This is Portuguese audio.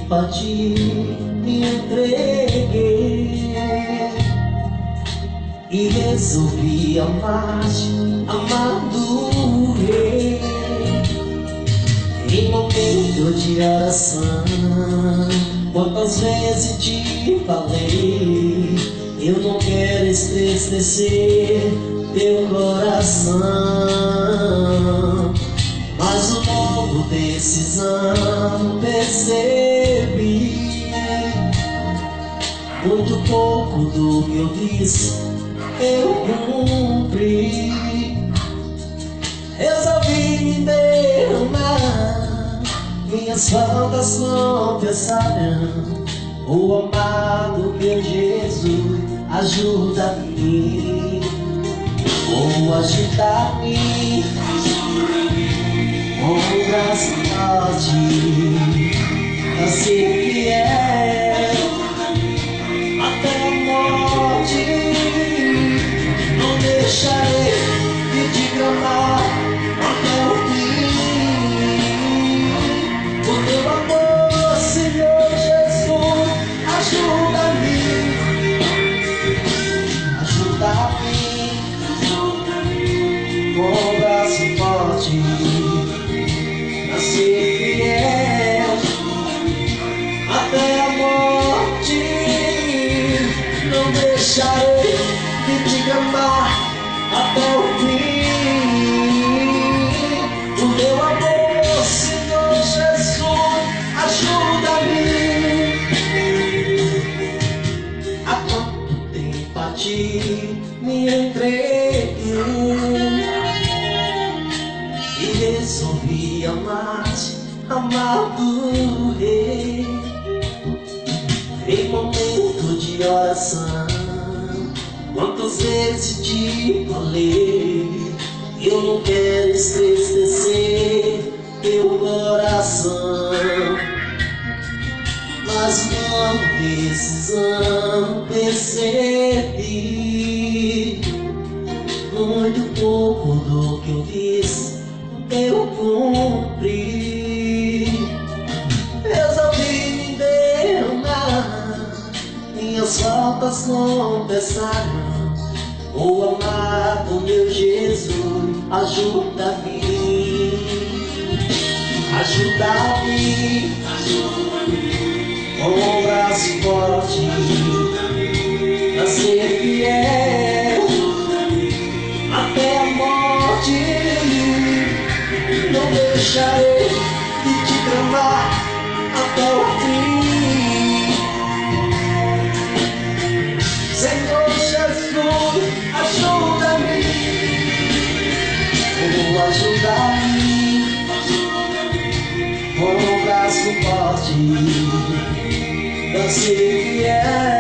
pra ti me entreguei e resolvi amar-te, amar do rei. Em momento de oração, quantas vezes te falei, eu não quero entristecer teu coração. Mas o novo decisão percebi, muito pouco do que eu disse eu cumpri. Resolvi me derramar, minhas faltas confessarão. O amado meu Jesus, ajuda-me, oh, ajuda-me, com um braço forte a ser fiel até a morte. Não deixarei de te amar até o fim. O teu amor, Senhor Jesus, ajuda-me, ajuda-me, com um braço forte a ser fiel até a morte. Não deixarei de te amar até o fim. O meu amor, Senhor Jesus, ajuda-me. Há quanto tempo a ti me entreguei e resolvi amar-te, amar do rei. Em momento de oração, quantas vezes te falei, eu não quero entristecer teu coração. Mas uma decisão percebi, muito pouco do que eu disse eu cumpri. Resolvi me derramar, minhas faltas confessaram. Oh, amado meu Jesus, ajuda-me, ajuda-me, com um braço forte a ser fiel até a morte. Não deixarei de te amar até o fim. Senhor Jesus, ajuda-me, oh, ajuda-me, com um braço forte a ser fiel